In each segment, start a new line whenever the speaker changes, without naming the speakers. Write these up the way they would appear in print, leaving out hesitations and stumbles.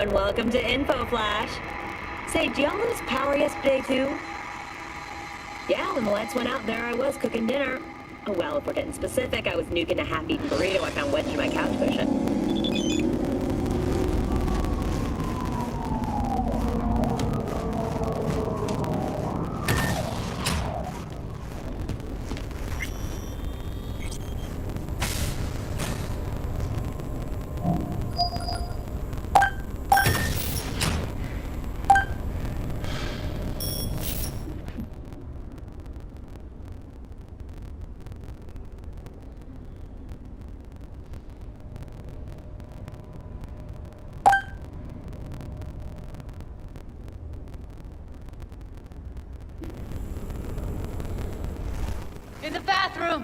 and welcome to Info Flash. Say, do y'all lose power yesterday too? Yeah, when the lights went out, there I was cooking dinner. Oh well, if we're getting specific, I was nuking a half-eaten burrito I found wedged in my couch cushion.
In the bathroom!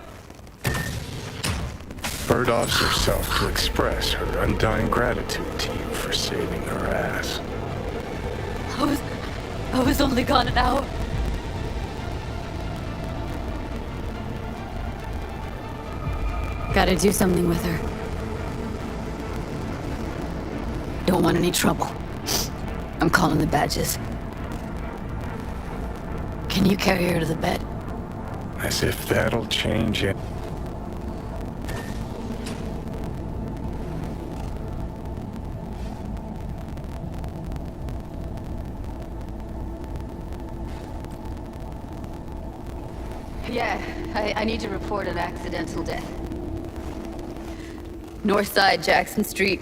Bird offs herself to express her undying gratitude to you for saving her ass.
I was only gone an hour. Gotta do something with her. Don't want any trouble. I'm calling the badges. Can you carry her to the bed?
As if that'll change it.
Yeah, I need to report an accidental death. North side, Jackson Street.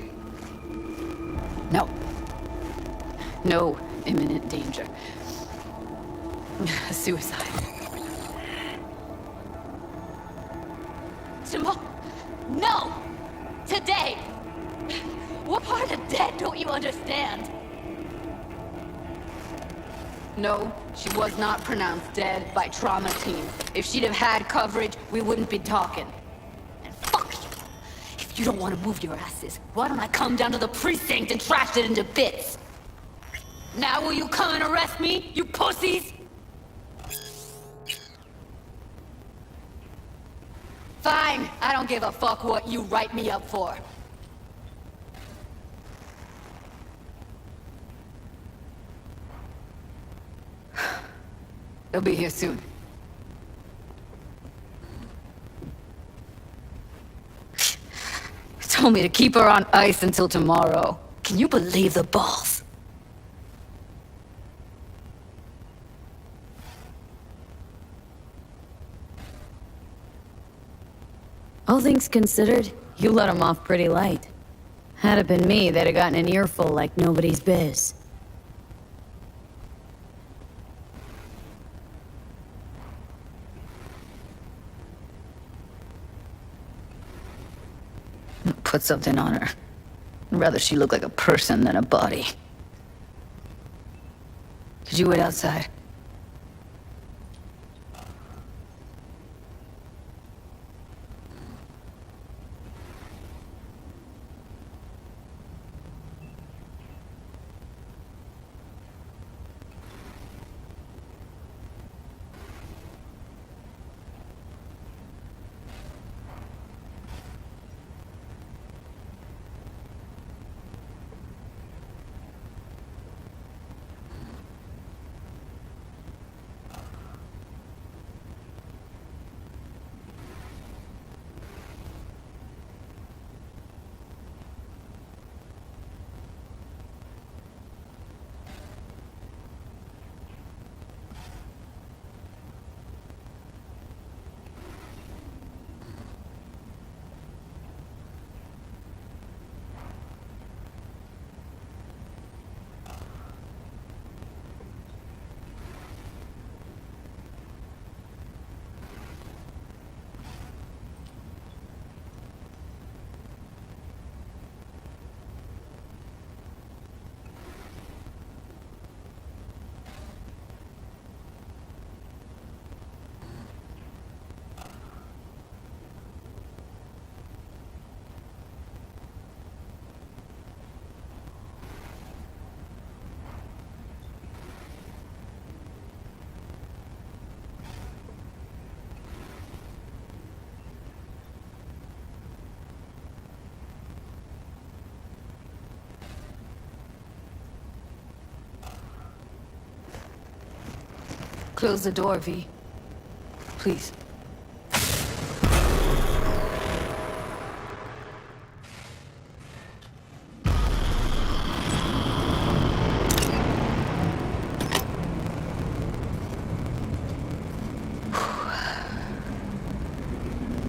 No imminent danger. Suicide. Tomorrow? No! Today! What part of dead don't you understand? No, she was not pronounced dead by trauma team. If she'd have had coverage, we wouldn't be talking. And fuck you! If you don't want to move your asses, why don't I come down to the precinct and trash it into bits? Now will you come and arrest me, you pussies? Fine, I don't give a fuck what you write me up for. They'll be here soon. Told me to keep her on ice until tomorrow. Can you believe the balls? All things considered, you let him off pretty light. Had it been me, they'd have gotten an earful like nobody's biz. Put something on her. I'd rather she look like a person than a body. Could you wait outside? Close the door, V. Please.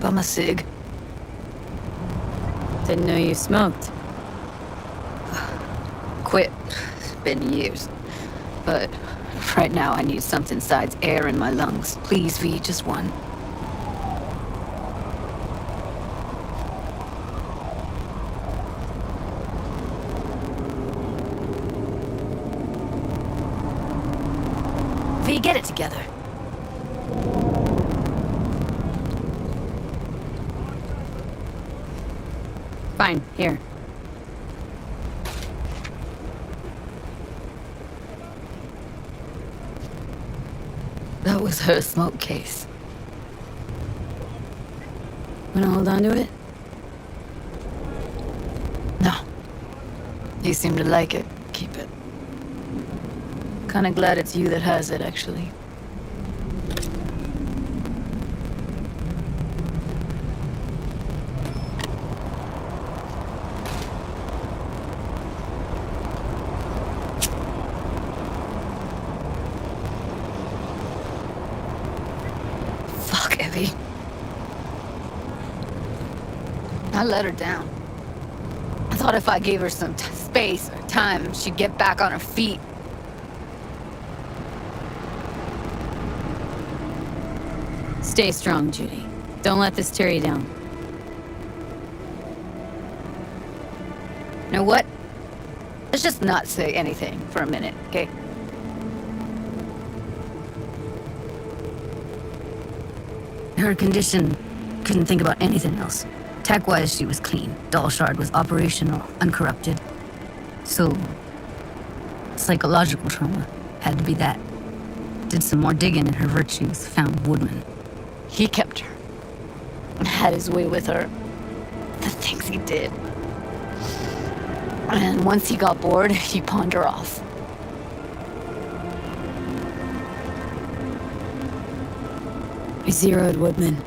Bum a cig.
Didn't know you smoked.
Quit. It's been years. But right now I need something besides air in my lungs. Please, V, just one. V, get it together.
Fine, here.
That was her smoke case.
Wanna hold on to it?
No. You seem to like it. Keep it. Kinda glad it's you that has it, actually. Fuck, Evie. I let her down. I thought if I gave her some space or time, she'd get back on her feet.
Stay strong, Judy. Don't let this tear you down.
You know what? Let's just not say anything for a minute, okay?
Her condition, couldn't think about anything else. Tech-wise, she was clean. Doll Shard was operational, uncorrupted. So, psychological trauma had to be that. Did some more digging and her virtues found Woodman.
He kept her. And had his way with her. The things he did. And once he got bored, he pawned her off.
I zeroed Woodman.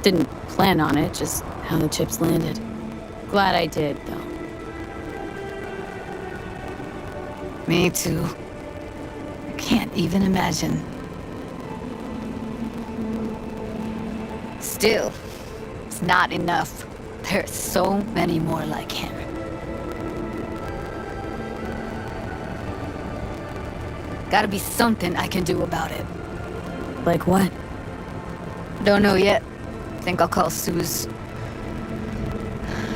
Didn't plan on it, just how the chips landed. Glad I did, though.
Me too. I can't even imagine. Still, it's not enough. There's so many more like him. Gotta be something I can do about it.
Like what?
Don't know yet. Think I'll call Suze.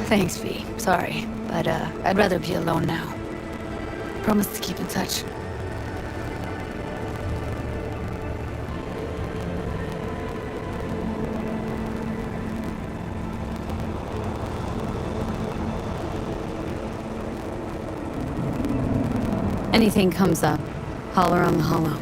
Thanks, V. Sorry, but I'd rather be alone now. Promise to keep in touch.
Anything comes up, holler on the holo.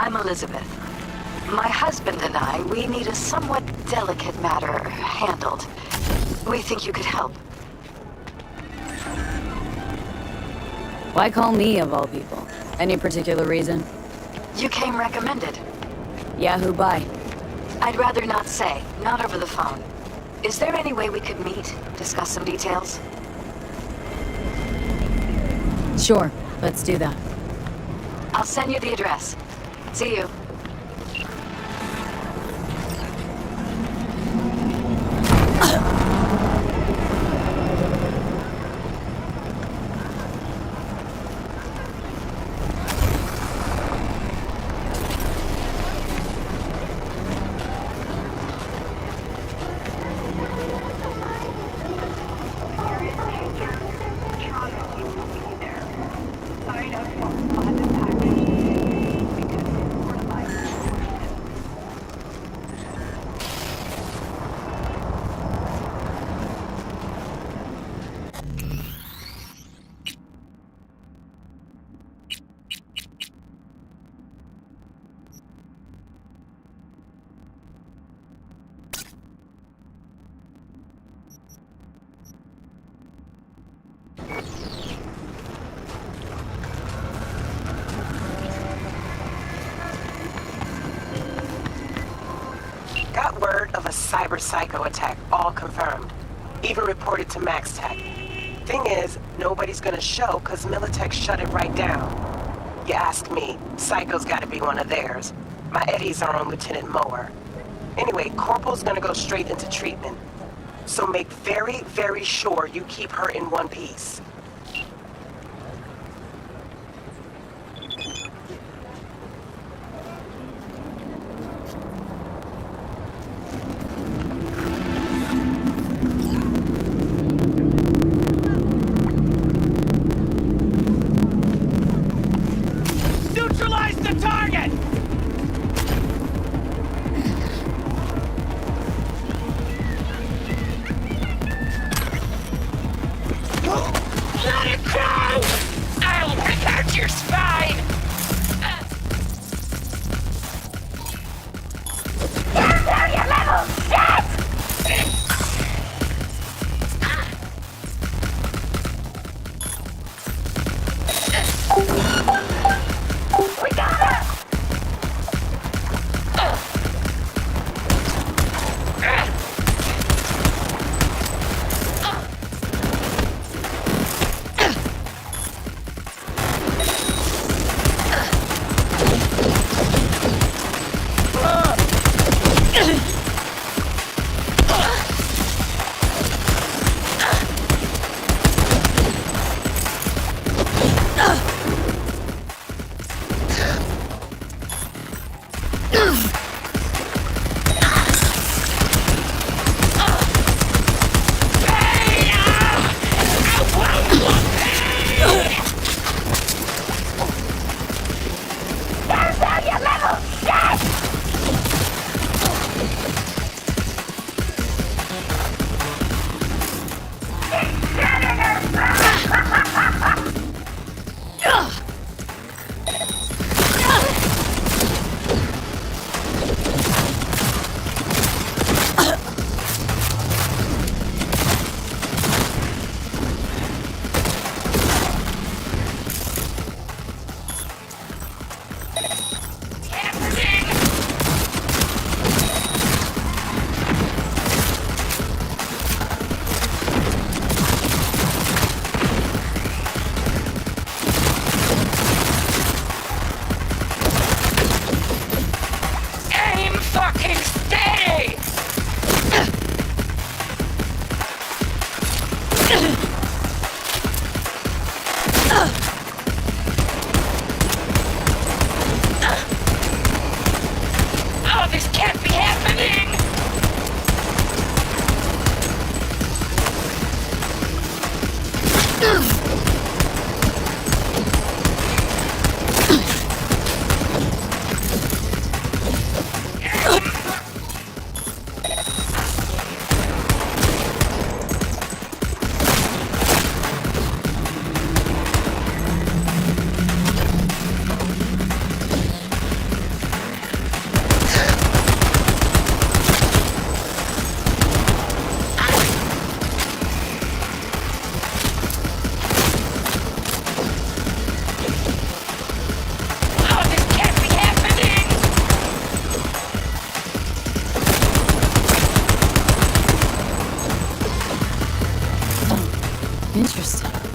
I'm Elizabeth. My husband and I, we need a somewhat delicate matter handled. We think you could help.
Why call me of all people? Any particular reason?
You came recommended.
Yeah, who by?
I'd rather not say, not over the phone. Is there any way we could meet, discuss some details?
Sure, let's do that.
I'll send you the address. See you.
Got word of a cyber psycho attack, all confirmed. Even reported to Max Tech. Thing is, nobody's gonna show cause Militech shut it right down. You ask me, Psycho's gotta be one of theirs. My Eddie's our own Lieutenant Mower. Anyway, Corporal's gonna go straight into treatment. So make very, very sure you keep her in one piece.
Neutralize the target! Let it go! I'll rip out your spine! Down your level, shit! We got her! Aim fucking steady! Oh, this can't be happening!
Interesting.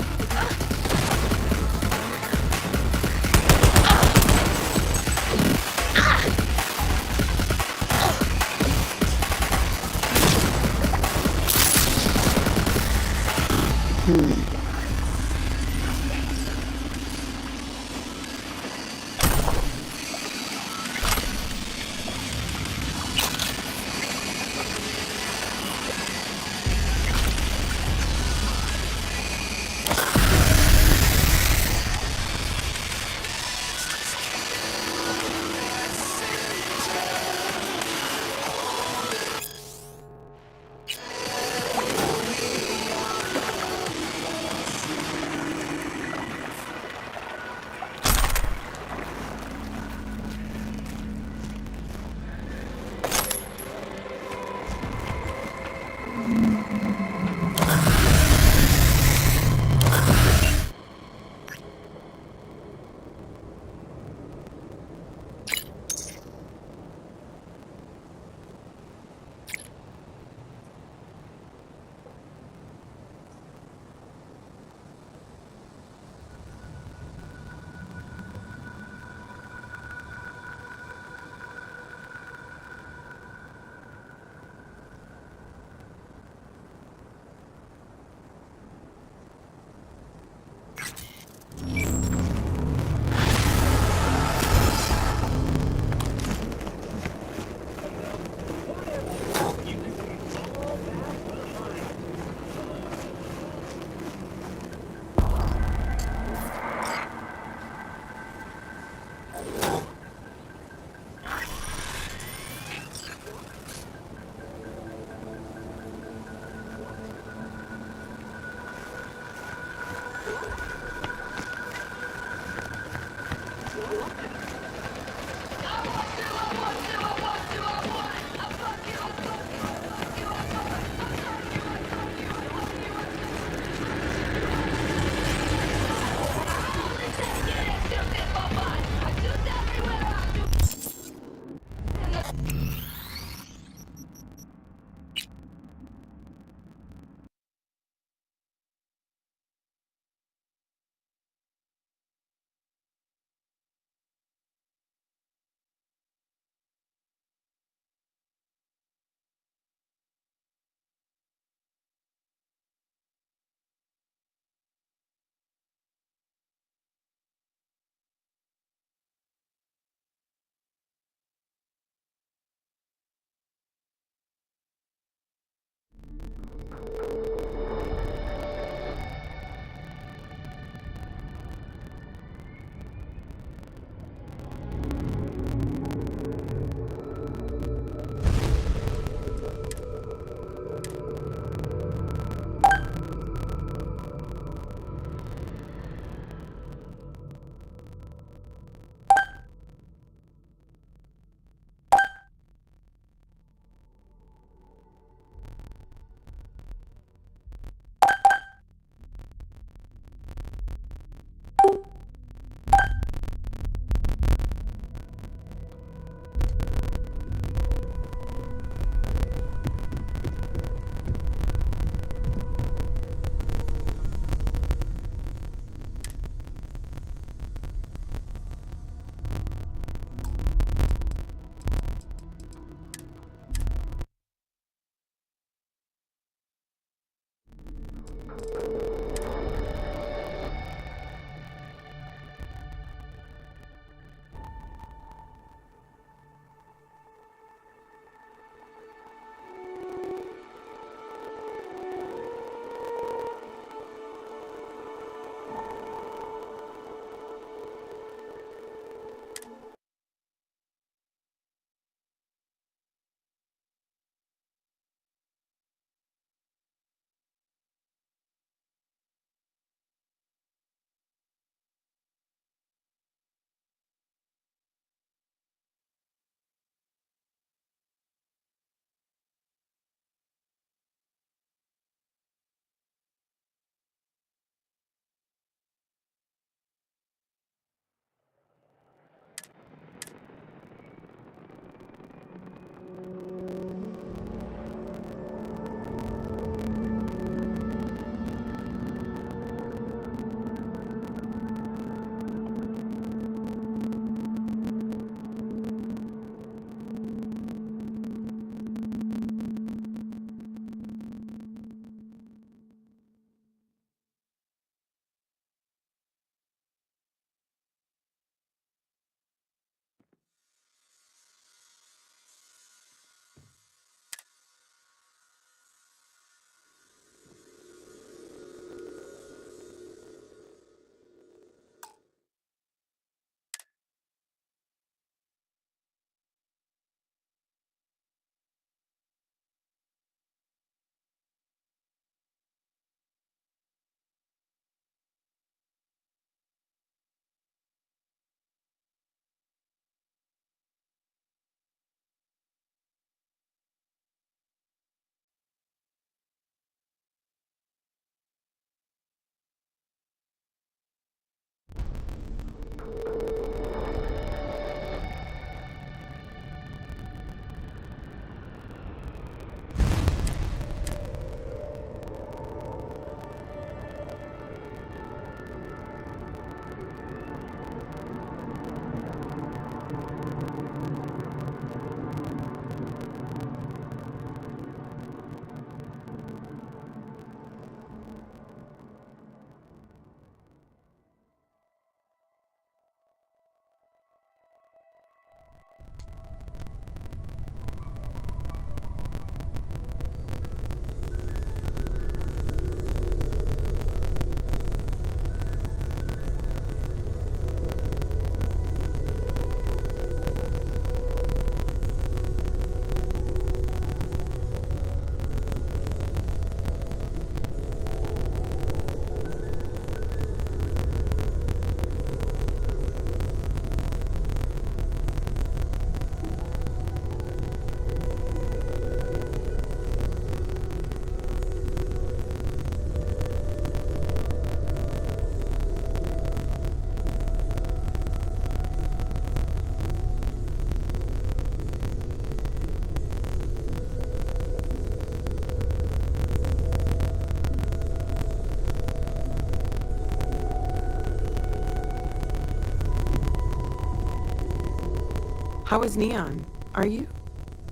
How is Neon? Are you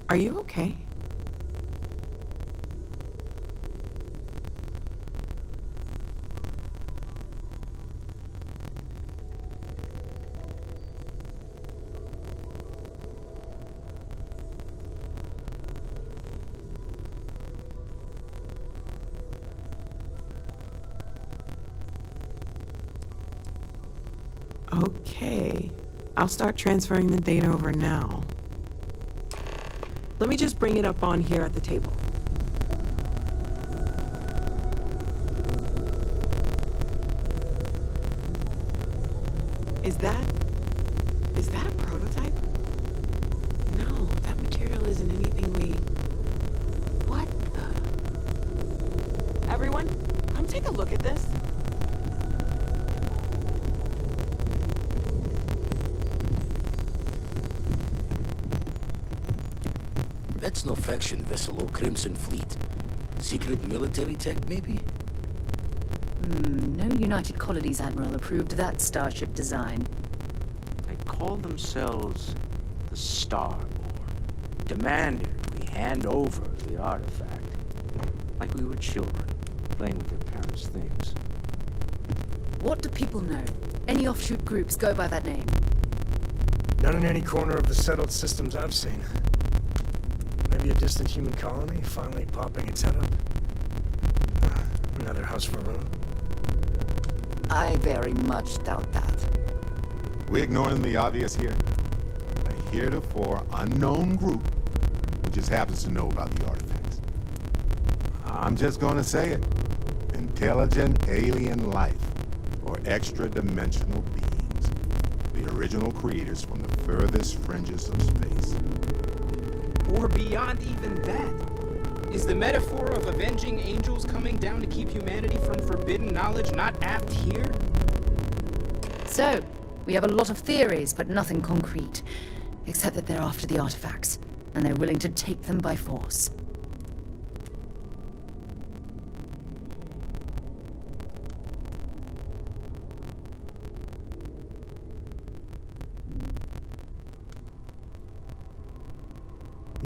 okay? Okay, I'll start transferring the data over now. Let me just bring it up on here at the table. Is that a prototype? No, that material isn't anything we... What the... Everyone, come take a look at this.
That's no faction vessel or Crimson Fleet. Secret military tech, maybe?
No United Colonies Admiral approved that starship design.
They called themselves the Starborn. Demanded we hand over the artifact. Like we were children, playing with their parents' things.
What do people know? Any offshoot groups go by that name?
Not in any corner of the settled systems I've seen. Maybe a distant human colony finally popping its head up. Another house for Rome.
I very much doubt that.
We ignoring the obvious here? A heretofore unknown group who just happens to know about the artifacts. I'm just gonna say it. Intelligent alien life, or extra-dimensional beings. The original creators from the furthest fringes of space.
Or beyond even that. Is the metaphor of avenging angels coming down to keep humanity from forbidden knowledge not apt here?
So, we have a lot of theories, but nothing concrete. Except that they're after the artifacts, and they're willing to take them by force.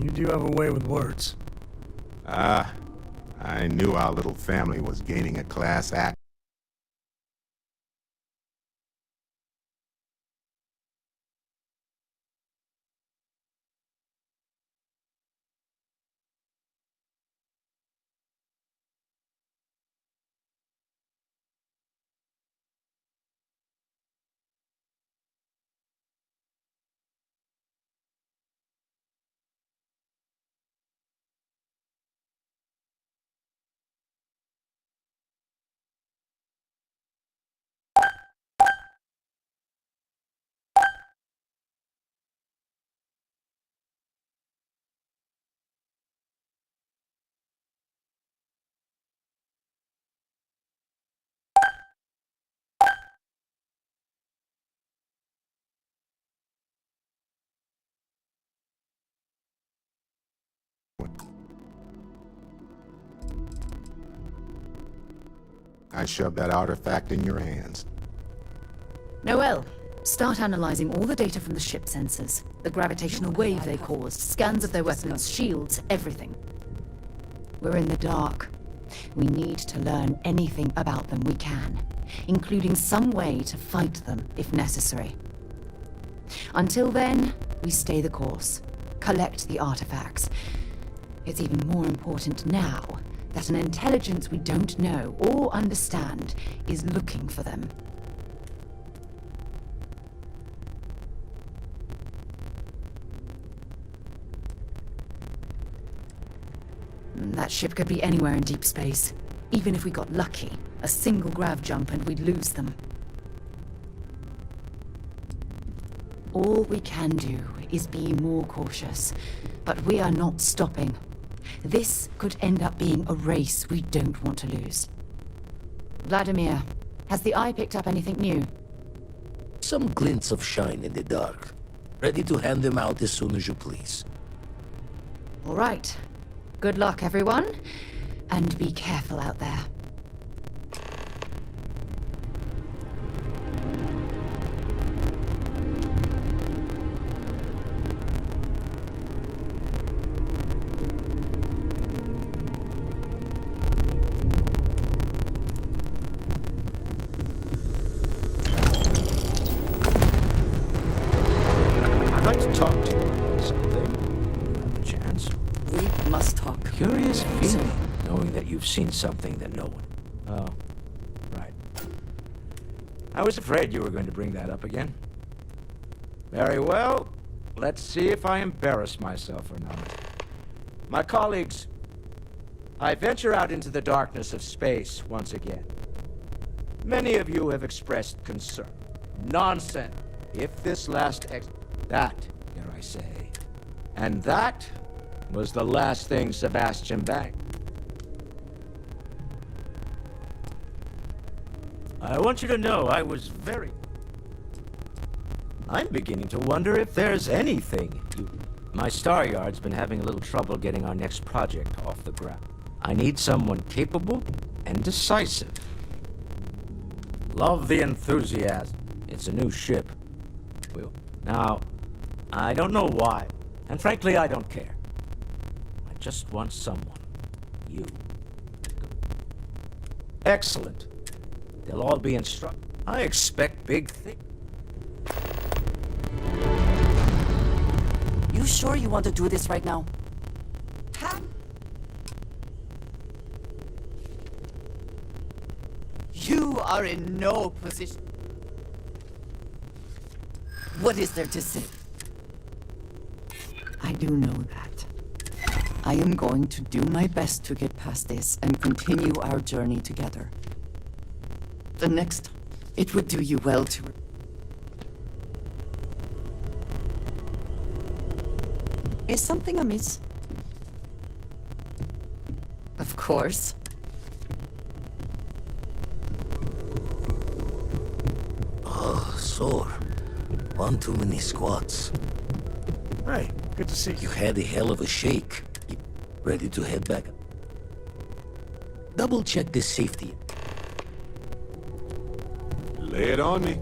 You do have a way with words.
I knew our little family was gaining a class act. I shoved that artifact in your hands.
Noel, start analyzing all the data from the ship sensors. The gravitational wave they caused, scans of their weapons, shields, everything. We're in the dark. We need to learn anything about them we can, including some way to fight them if necessary. Until then, we stay the course, collect the artifacts. It's even more important now that an intelligence we don't know or understand is looking for them. That ship could be anywhere in deep space. Even if we got lucky, a single grav jump and we'd lose them. All we can do is be more cautious, but we are not stopping. This could end up being a race we don't want to lose. Vladimir, has the Eye picked up anything new?
Some glints of shine in the dark. Ready to hand them out as soon as you please.
All right. Good luck, everyone. And be careful out there.
that you've seen something that no one... Oh, right. I was afraid you were going to bring that up again. Very well. Let's see if I embarrass myself or not. My colleagues, I venture out into the darkness of space once again. Many of you have expressed concern. Nonsense. If this last that, dare I say. And that was the last thing Sebastian banked. I want you to know I was very... I'm beginning to wonder if there's anything you... My Star Yard's been having a little trouble getting our next project off the ground. I need someone capable and decisive. Love the enthusiasm. It's a new ship. Now, I don't know why, and frankly, I don't care. I just want someone. You. Excellent. They'll all be instructed. I expect big things.
You sure you want to do this right now? You are in no position. What is there to say? I do know that. I am going to do my best to get past this and continue our journey together. The next, it would do you well to... Is something amiss? Of course.
Oh, sore. One too many squats.
Hey, good to see you.
You had a hell of a shake. You ready to head back? Double check this safety.
Lay it on me.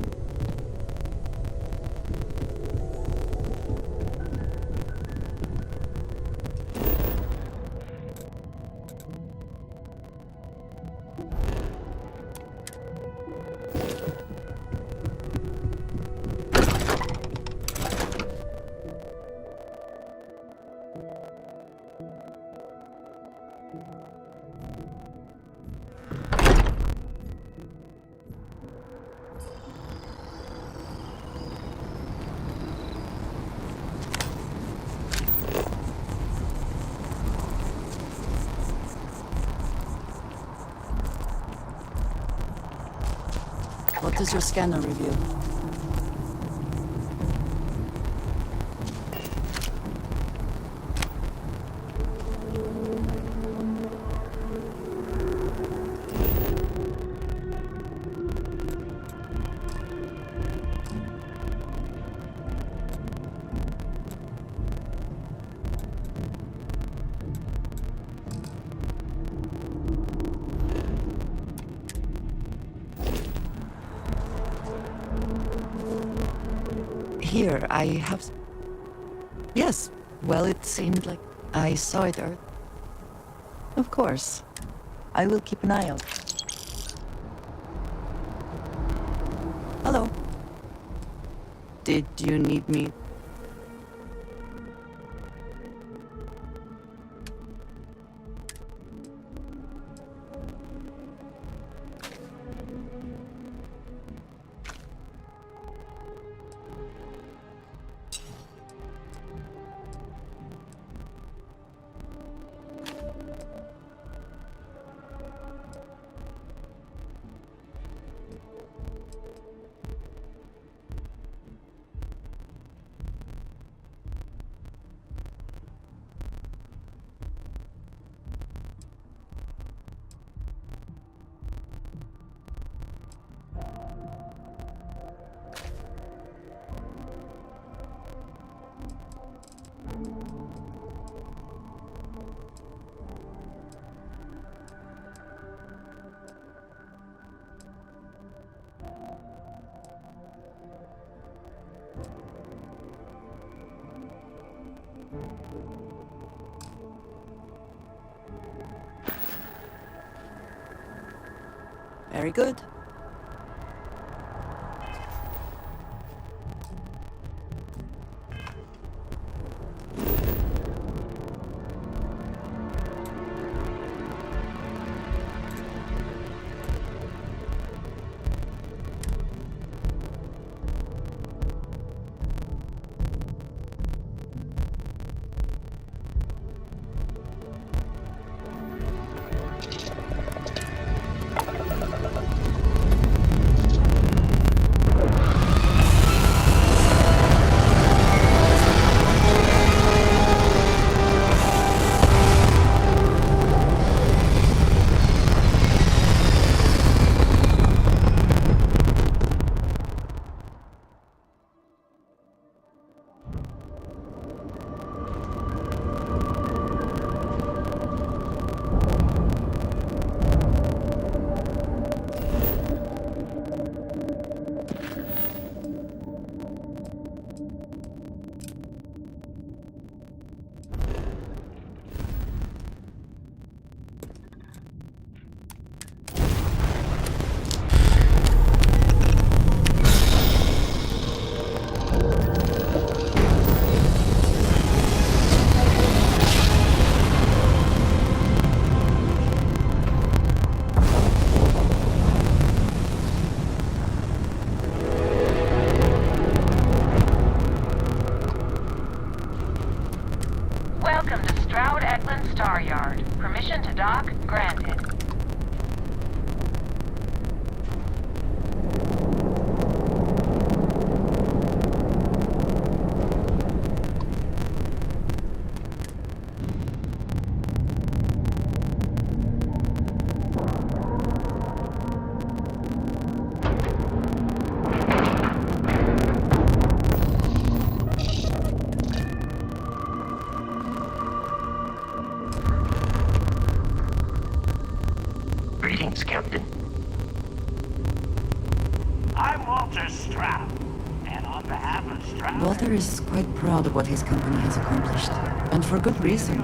What does your scanner reveal? Here, I have... Yes, well, it seemed like I saw it earlier. Of course. I will keep an eye out. Hello. Did you need me? Very good.
needs, Captain.
I'm Walter Stroud, and on behalf of Stroud...
Walter is quite proud of what his company has accomplished, and for good reason.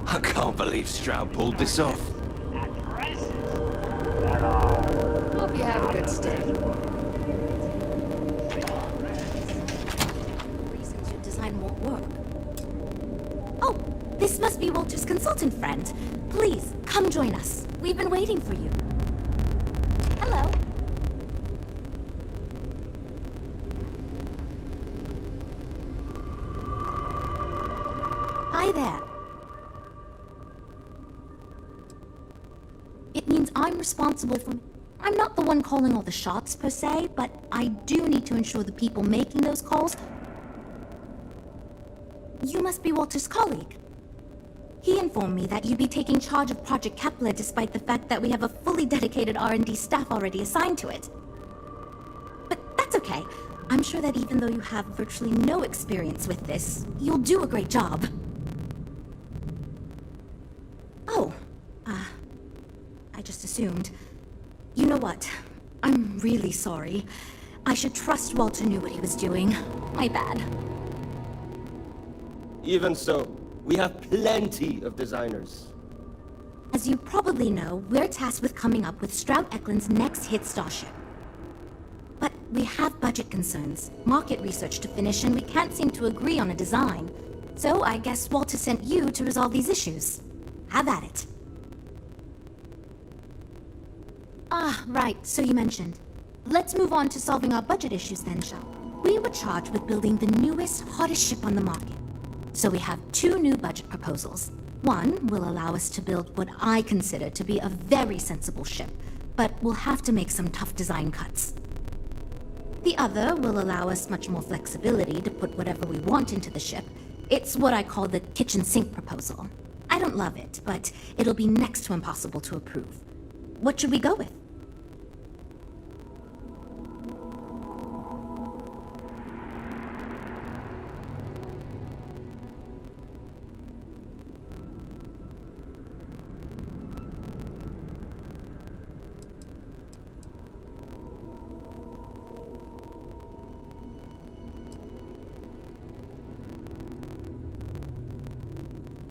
I can't believe Stroud pulled this off.
Hope you have a good stay.
Reasons your design won't work. Oh, this must be Walter's consultant friend. Please, come join us. We've been waiting for you. Hello. Hi there. It means I'm responsible for... I'm not the one calling all the shots, per se, but I do need to ensure the people making those calls... You must be Walter's colleague. He informed me that you'd be taking charge of Project Kepler despite the fact that we have a fully dedicated R&D staff already assigned to it. But that's okay. I'm sure that even though you have virtually no experience with this, you'll do a great job. Oh, I just assumed. You know what? I'm really sorry. I should trust Walter knew what he was doing. My bad.
Even so, we have plenty of designers.
As you probably know, we're tasked with coming up with Stroud-Eklund's next hit starship. But we have budget concerns, market research to finish, and we can't seem to agree on a design. So I guess Walter sent you to resolve these issues. Have at it. Ah, right, so you mentioned. Let's move on to solving our budget issues then, shall we? We were charged with building the newest, hottest ship on the market. So we have two new budget proposals. One will allow us to build what I consider to be a very sensible ship, but we'll have to make some tough design cuts. The other will allow us much more flexibility to put whatever we want into the ship. It's what I call the kitchen sink proposal. I don't love it, but it'll be next to impossible to approve. What should we go with?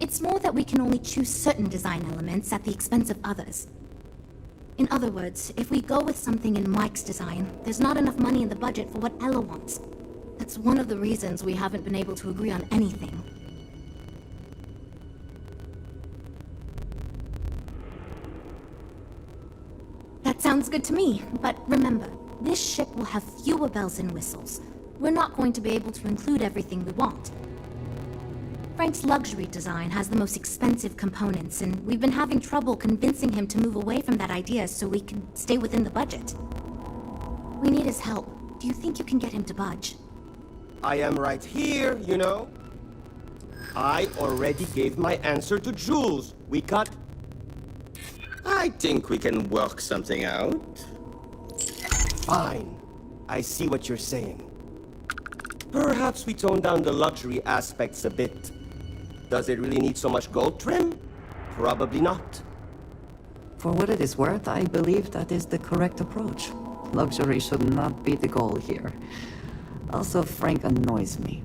It's more that we can only choose certain design elements at the expense of others. In other words, if we go with something in Mike's design, there's not enough money in the budget for what Ella wants. That's one of the reasons we haven't been able to agree on anything. That sounds good to me, but remember, this ship will have fewer bells and whistles. We're not going to be able to include everything we want. Frank's luxury design has the most expensive components, and we've been having trouble convincing him to move away from that idea so we can stay within the budget. We need his help. Do you think you can get him to budge?
I am right here, you know. I already gave my answer to Jules. We cut. I think we can work something out. Fine. I see what you're saying. Perhaps we tone down the luxury aspects a bit. Does it really need so much gold trim? Probably not.
For what it is worth, I believe that is the correct approach. Luxury should not be the goal here. Also, Frank annoys me.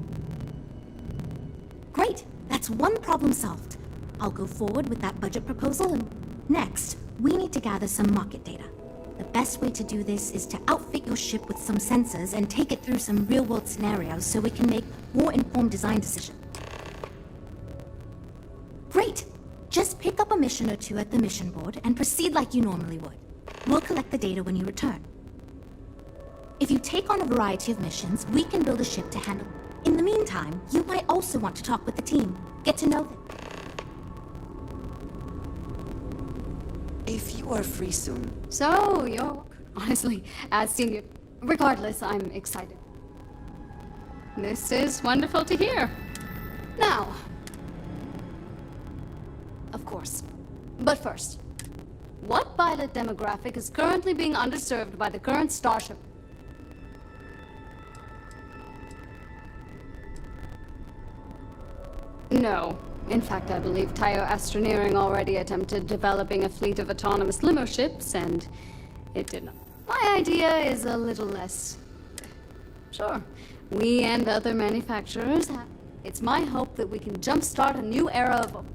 Great! That's one problem solved. I'll go forward with that budget proposal, and next, we need to gather some market data. The best way to do this is to outfit your ship with some sensors and take it through some real-world scenarios so we can make more informed design decisions. Great! Just pick up a mission or two at the mission board and proceed like you normally would. We'll collect the data when you return. If you take on a variety of missions, we can build a ship to handle. In the meantime, you might also want to talk with the team. Get to know them.
If you are free soon.
So, you're... Honestly, as senior... Regardless, I'm excited. This is wonderful to hear. Now... Of course. But first, what pilot demographic is currently being underserved by the current starship? No.
In fact, I believe Tayo Astroneering already attempted developing a fleet of autonomous limo ships, and it did not. My idea is a little less... Sure, we and other manufacturers have... It's my hope that we can jumpstart a new era of...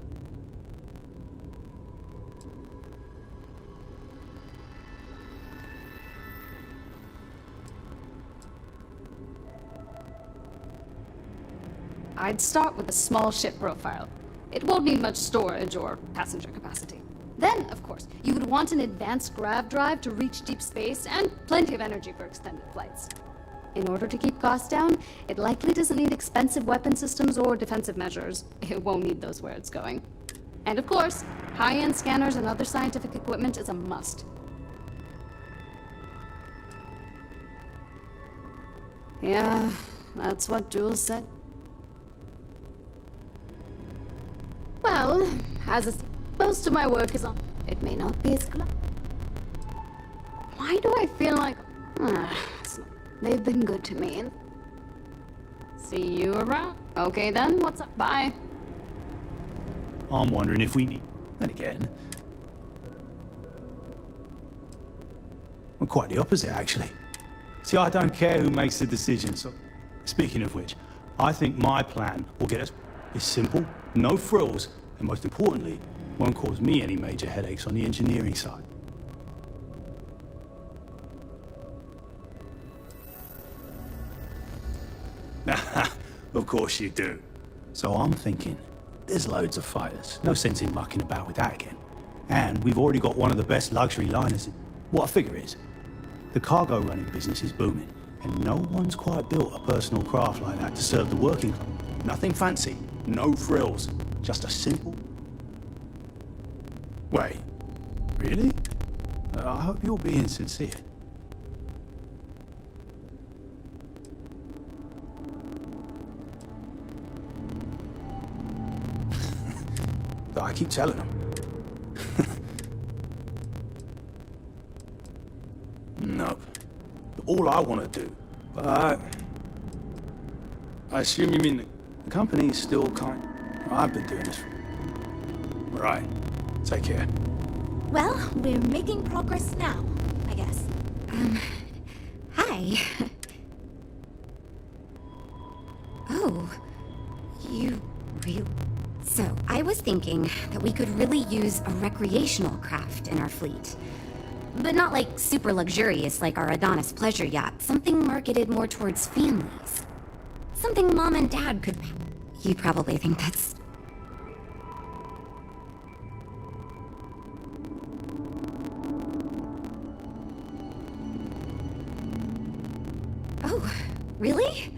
I'd start with a small ship profile. It won't need much storage or passenger capacity. Then, of course, you would want an advanced grav drive to reach deep space and plenty of energy for extended flights. In order to keep costs down, it likely doesn't need expensive weapon systems or defensive measures. It won't need those where it's going. And of course, high-end scanners and other scientific equipment is a must. Yeah, that's what Jules said. Well, most of my work is on. It may not be as good. Why do I feel like they've been good to me? See you around. Okay then, what's up? Bye.
I'm wondering if we need. Then again, I'm quite the opposite, actually. See, I don't care who makes the decision. So, speaking of which, I think my plan will get us. It's simple, no frills, and most importantly, won't cause me any major headaches on the engineering side. Of course you do. So I'm thinking, there's loads of fighters. No sense in mucking about with that again. And we've already got one of the best luxury liners. What I figure is, the cargo running business is booming, and no one's quite built a personal craft like that to serve the working class. Nothing fancy, no frills, just a simple... Wait, really? I hope you're being sincere. But I keep telling them. Nope. All I want to do. But I assume you mean the company's still kind. I've been doing this for... Right. Take care.
Well, we're making progress now, I guess.
Hi. Oh, you really... So, I was thinking that we could really use a recreational craft in our fleet. But not like super luxurious like our Adonis pleasure yacht. Something marketed more towards families. Something Mom and Dad could... You probably think that's... Oh, really?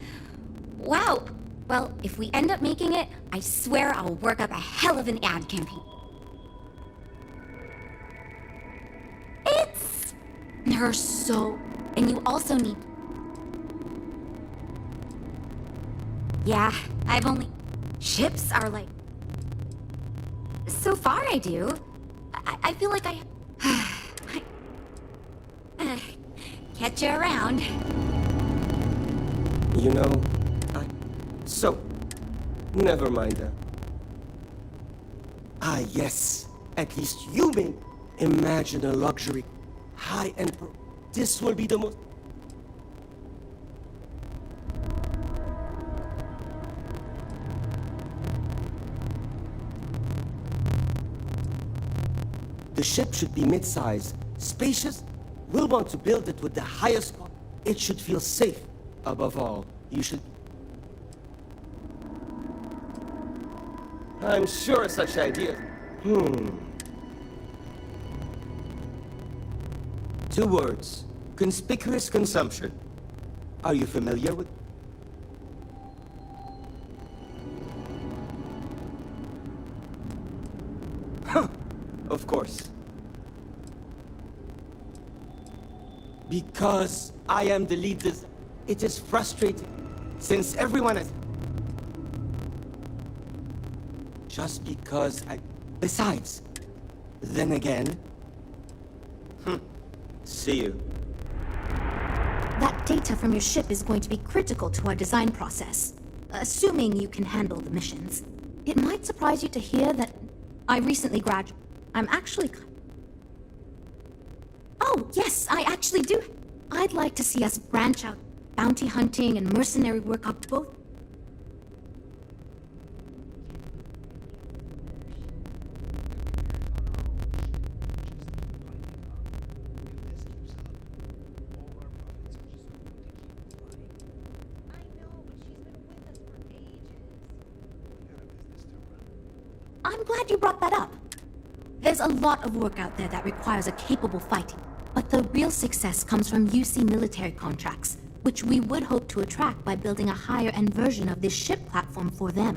Wow. Well, if we end up making it, I swear I'll work up a hell of an ad campaign. They're so... And you also need... Yeah, I've only... Ships are like... So far I do. I feel like I... Catch you around.
You know, So, never mind that. Ah, yes. At least you may imagine a luxury. High-end pro... This will be the most... The ship should be mid-size, spacious. We'll want to build it with the highest quality. It should feel safe. Above all, you should... I'm sure such ideas... 2 words. Conspicuous consumption. Are you familiar with... Huh. Of course. Because I am the lead designer. It is frustrating, since everyone has... Just because I... Besides, then again... See you.
That data from your ship is going to be critical to our design process, assuming you can handle the missions. It might surprise you to hear that I recently graduated. I'm actually... Oh, yes, I actually do. I'd like to see us branch out bounty hunting and mercenary work up both. I'm glad you brought that up. There's a lot of work out there that requires a capable fighting, but the real success comes from UC military contracts, which we would hope to attract by building a higher-end version of this ship platform for them.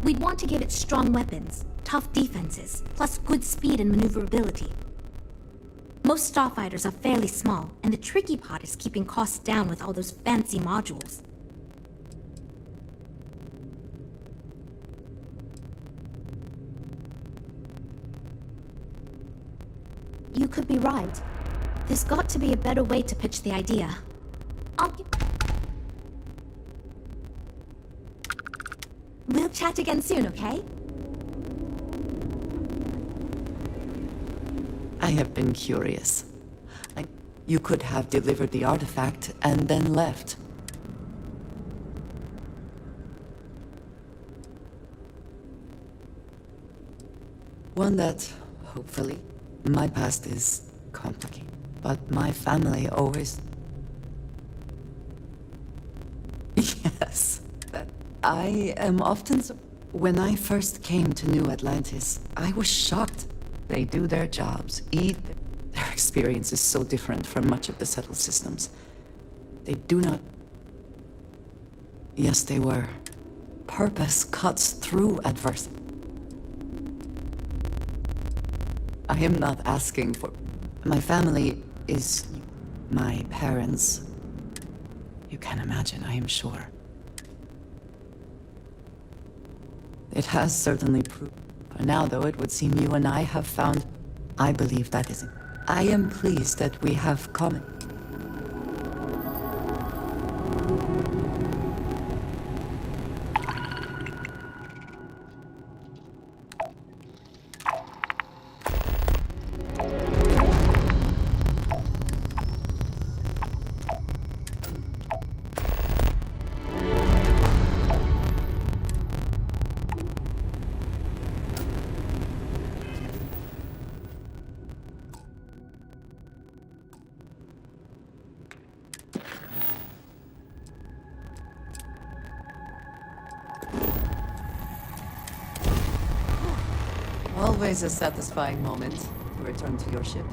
We'd want to give it strong weapons, tough defenses, plus good speed and maneuverability. Most starfighters are fairly small, and the tricky part is keeping costs down with all those fancy modules. You could be right. There's got to be a better way to pitch the idea. We'll chat again soon, okay?
I have been curious. You could have delivered the artifact and then left. One that, hopefully, my past is complicated, but my family always... Yes, that I am often... When I first came to New Atlantis, I was shocked. They do their jobs, eat. Their experience is so different from much of the settled systems. They do not... Yes, they were. Purpose cuts through adversity. I am not asking for... My family is... my parents. You can imagine, I am sure. It has certainly proved. For now, though, it would seem you and I have found... I believe that isn't. I am pleased that we have common... Always a satisfying moment to return to your ship.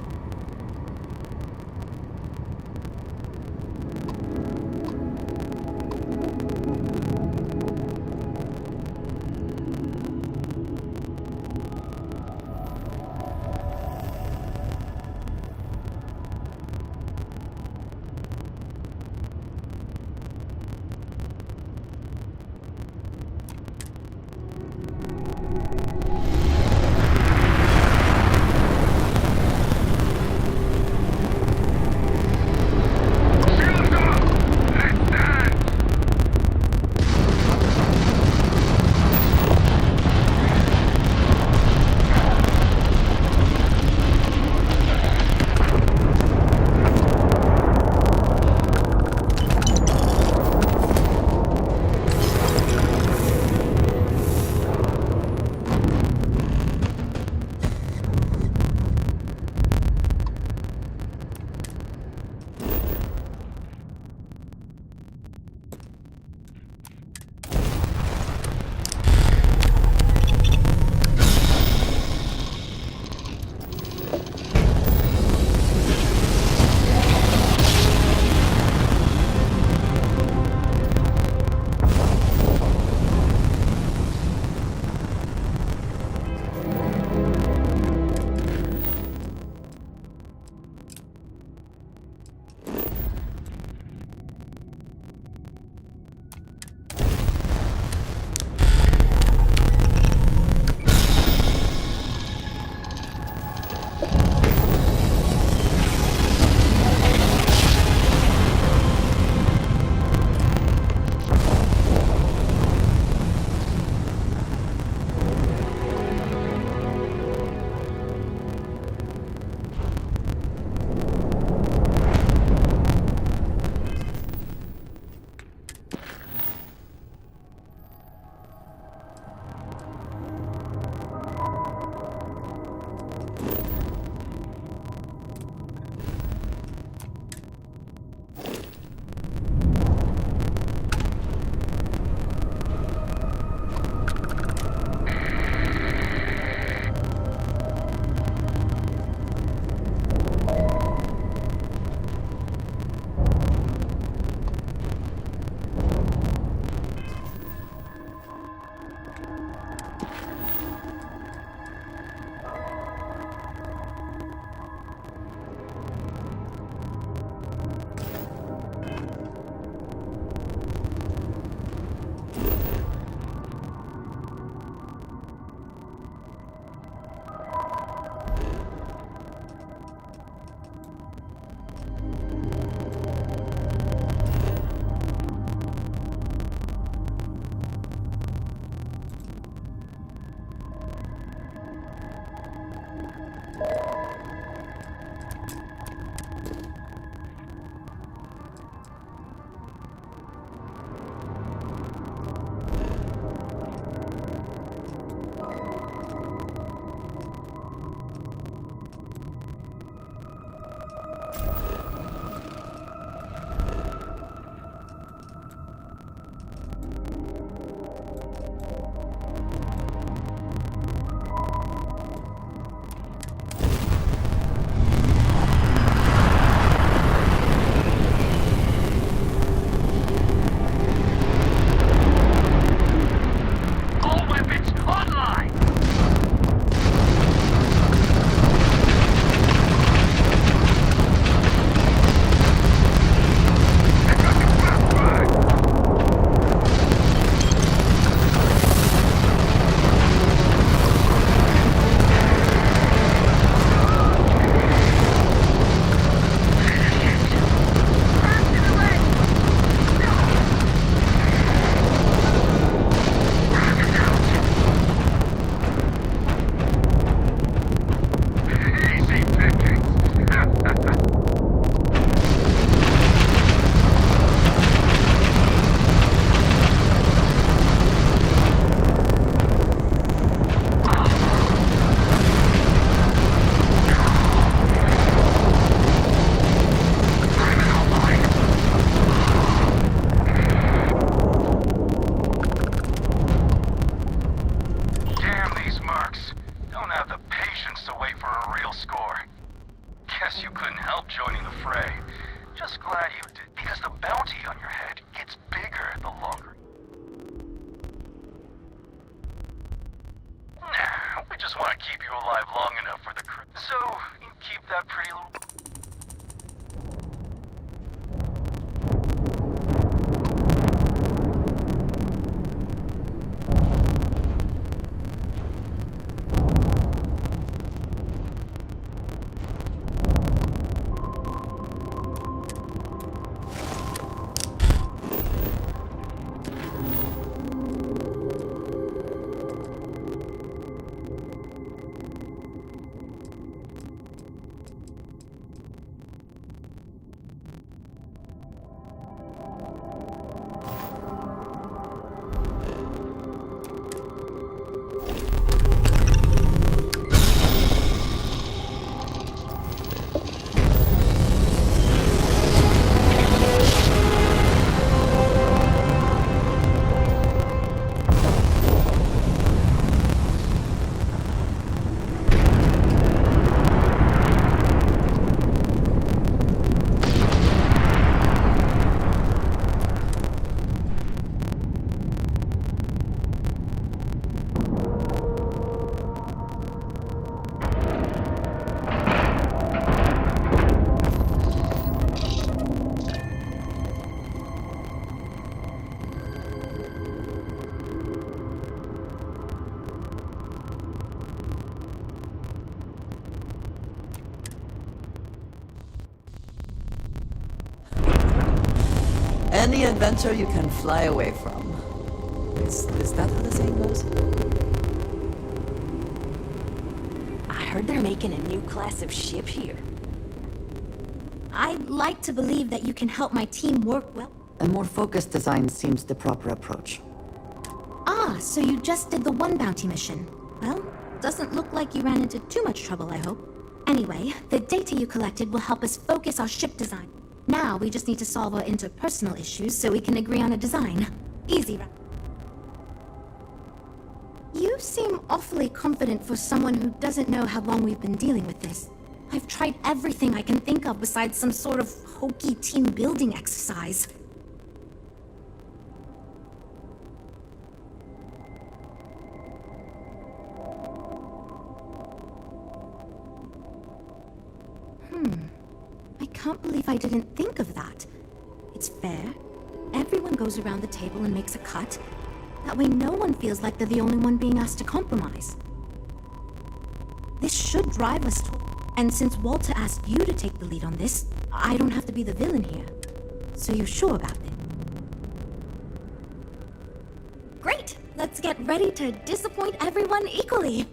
want to keep you alive long enough for the crew. So, you keep that pretty little...
Any adventure you can fly away from. Is that how the saying goes?
I heard they're making a new class of ship here. I'd like to believe that you can help my team work well.
A more focused design seems the proper approach.
Ah, so you just did the one bounty mission. Well, doesn't look like you ran into too much trouble, I hope. Anyway, the data you collected will help us focus our ship design. Now we just need to solve our interpersonal issues so we can agree on a design. Easy, right? You seem awfully confident for someone who doesn't know how long we've been dealing with this. I've tried everything I can think of besides some sort of hokey team building exercise. I can't believe I didn't think of that. It's fair. Everyone goes around the table and makes a cut. That way no one feels like they're the only one being asked to compromise. This should drive us to... And since Walter asked you to take the lead on this, I don't have to be the villain here. So you're sure about it? Great! Let's get ready to disappoint everyone equally!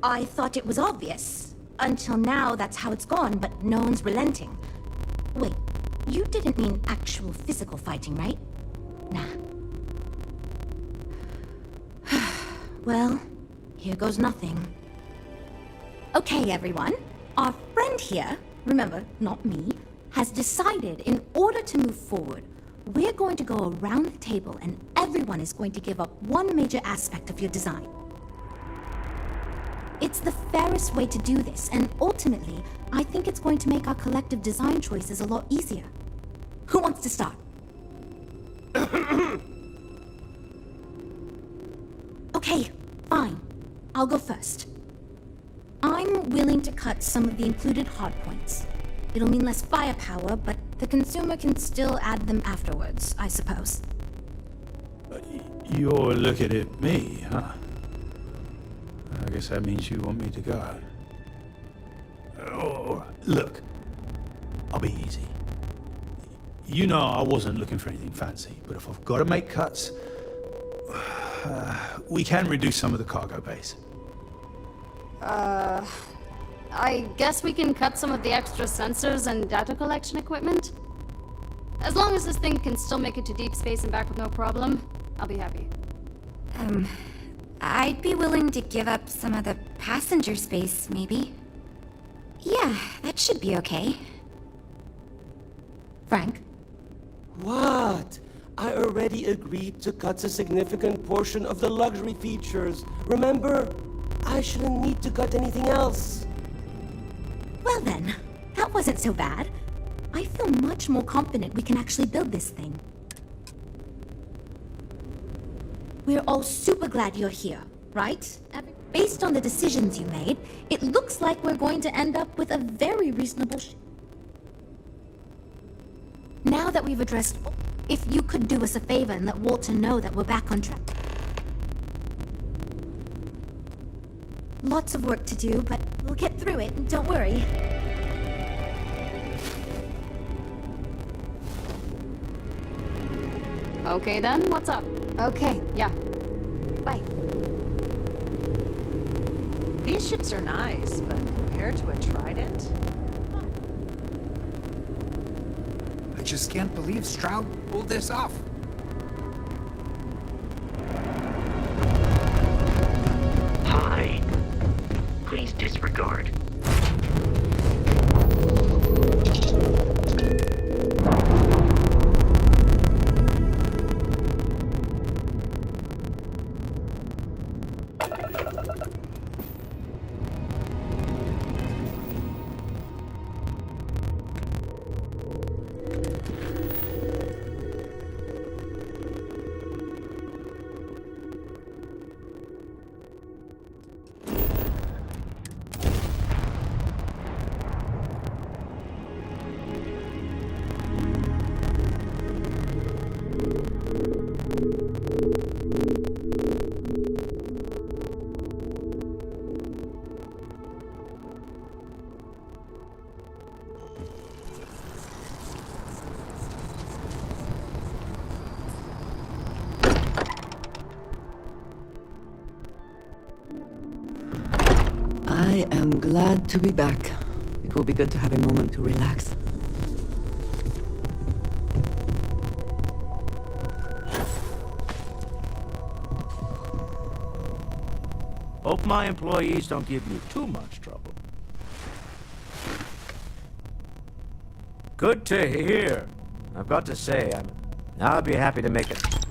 I thought it was obvious. Until now, that's how it's gone, but no one's relenting. Wait, you didn't mean actual physical fighting, right? Nah. Well, here goes nothing. Okay, everyone. Our friend here, remember, not me, has decided in order to move forward, we're going to go around the table and everyone is going to give up one major aspect of your design. It's the fairest way to do this, and ultimately, I think it's going to make our collective design choices a lot easier. Who wants to start? Okay, fine. I'll go first. I'm willing to cut some of the included hardpoints. It'll mean less firepower, but the consumer can still add them afterwards, I suppose.
You're looking at me, huh? I guess that means you want me to go. Oh, look, I'll be easy. You know I wasn't looking for anything fancy, but if I've got to make cuts, we can reduce some of the cargo base.
I guess we can cut some of the extra sensors and data collection equipment. As long as this thing can still make it to deep space and back with no problem, I'll be happy.
I'd be willing to give up some of the passenger space, maybe. Yeah, that should be okay.
Frank?
What? I already agreed to cut a significant portion of the luxury features. Remember? I shouldn't need to cut anything else.
Well then, that wasn't so bad. I feel much more confident we can actually build this thing. We're all super glad you're here, right? Based on the decisions you made, it looks like we're going to end up with a very reasonable Now that we've addressed, if you could do us a favor and let Walter know that we're back on track. Lots of work to do, but we'll get through it, don't worry.
Okay then, what's up?
Okay.
Yeah.
Bye.
These ships are nice, but compared to a Trident?
I just can't believe Stroud pulled this off.
Hi. Please disregard.
I am glad to be back. It will be good to have a moment to relax.
Hope my employees don't give you too much trouble. Good to hear. I've got to say, I'd be happy to make it.